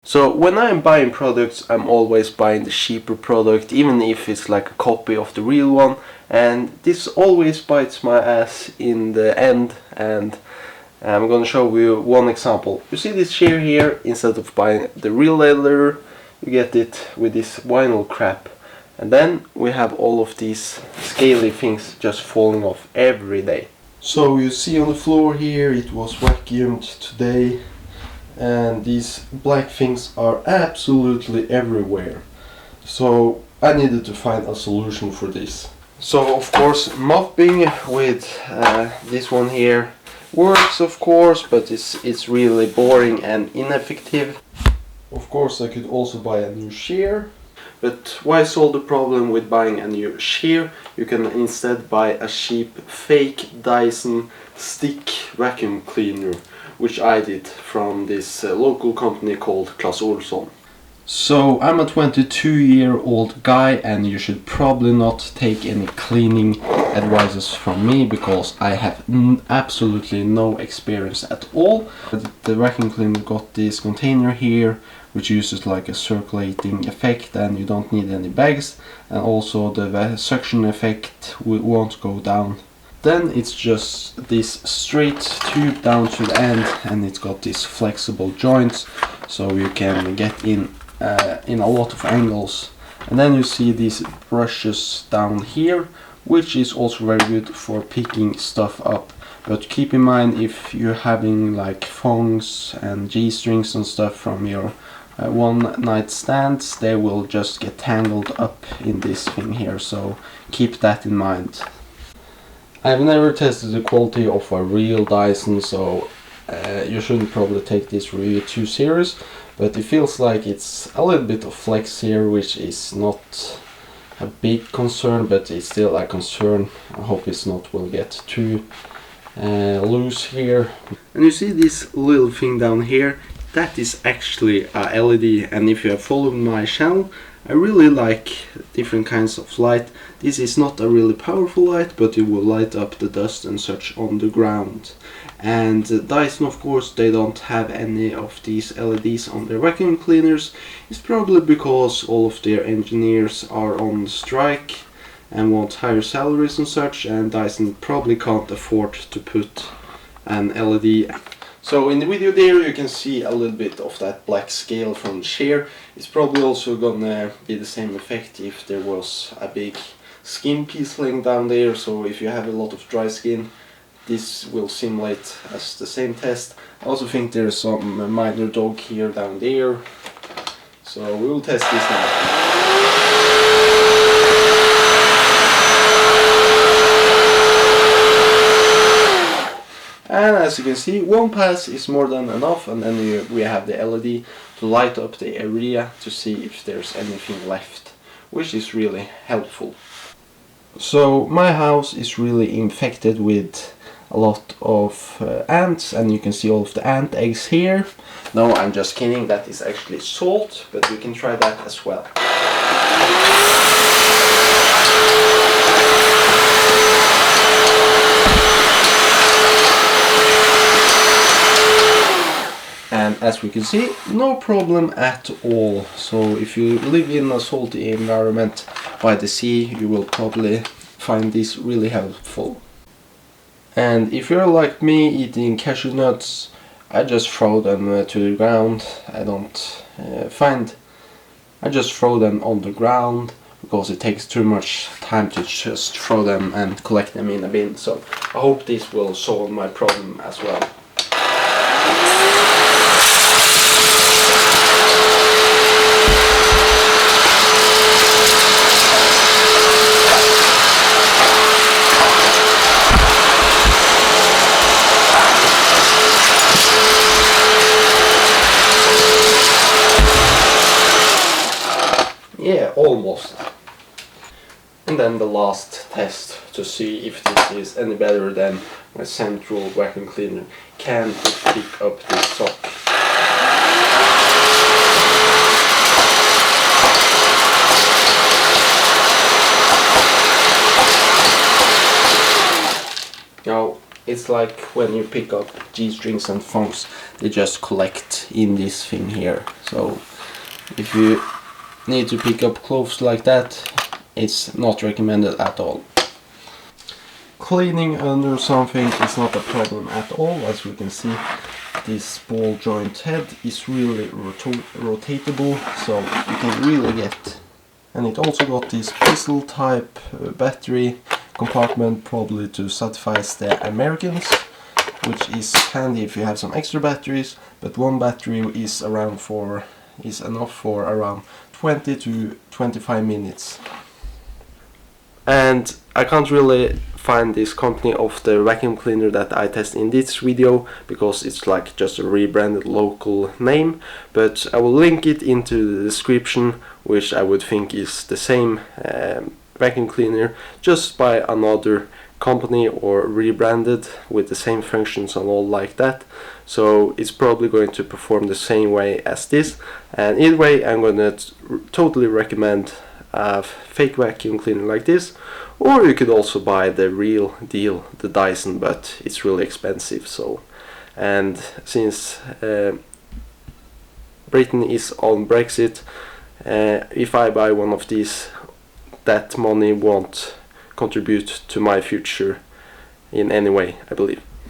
So when I'm buying products, I'm always buying the cheaper product, even if it's like a copy of the real one, and this always bites my ass in the end. And I'm gonna show you one example. You see this chair here, instead of buying the real leather, you get it with this vinyl crap. And then we have all of these scaly things just falling off every day. So you see on the floor here, it was vacuumed today, and these black things are absolutely everywhere. So I needed to find a solution for this. So of course mopping with this one here works, of course, but it's really boring and ineffective. Of course I could also buy a new shear. But why solve the problem with buying a new shear? You can instead buy a cheap fake Dyson stick vacuum cleaner, which I did from this local company called Clas Ohlson. So I'm a 22-year-old guy, and you should probably not take any cleaning advices from me because I have absolutely no experience at all. The vacuum cleaner got this container here, which uses like a circulating effect, and you don't need any bags, and also the suction effect won't go down. Then it's just this straight tube down to the end, and it's got these flexible joints, so you can get in a lot of angles. And then you see these brushes down here, which is also very good for picking stuff up. But keep in mind, if you're having like thongs and G-strings and stuff from your one night stands, they will just get tangled up in this thing here, so keep that in mind. I've never tested the quality of a real Dyson, so you shouldn't probably take this review too serious, but it feels like it's a little bit of flex here, which is not a big concern, but it's still a concern. I hope it's not will get too loose here. And you see this little thing down here? That is actually a LED, and if you have followed my channel, I really like different kinds of light. This is not a really powerful light, but it will light up the dust and such on the ground. And Dyson, of course, they don't have any of these LEDs on their vacuum cleaners. It's probably because all of their engineers are on strike and want higher salaries and such, and Dyson probably can't afford to put an LED. So in the video there you can see a little bit of that black scale from the shear. It's probably also gonna be the same effect if there was a big skin piece laying down there. So if you have a lot of dry skin, this will simulate as the same test. I also think there's some minor dog hair down there. So we will test this now. And as you can see, one pass is more than enough, and then we have the LED to light up the area to see if there's anything left, which is really helpful. So my house is really infected with a lot of ants, and you can see all of the ant eggs here. No, I'm just kidding, that is actually salt, but we can try that as well. And as we can see, no problem at all. So if you live in a salty environment by the sea, you will probably find this really helpful. And if you're like me eating cashew nuts, I just throw them to the ground. I just throw them on the ground because it takes too much time to just throw them and collect them in a bin. So I hope this will solve my problem as well. Yeah, almost. And then the last test to see if this is any better than my central vacuum cleaner. Can it pick up this sock? Now, it's like when you pick up G-strings and funks, they just collect in this thing here. So if you need to pick up clothes like that, it's not recommended at all. Cleaning under something is not a problem at all. As we can see, this ball joint head is really rotatable, so you can really get. And it also got this pistol type battery compartment, probably to satisfy the Americans, which is handy if you have some extra batteries, but one battery is enough for around 20 to 25 minutes. And I can't really find this company of the vacuum cleaner that I test in this video, because it's like just a rebranded local name, but I will link it into the description, which I would think is the same vacuum cleaner, just by another company or rebranded with the same functions and all like that. So it's probably going to perform the same way as this, and either way I'm gonna totally recommend a fake vacuum cleaner like this, or you could also buy the real deal, the Dyson, but it's really expensive. So, and since Britain is on Brexit, if I buy one of these, that money won't contribute to my future in any way, I believe.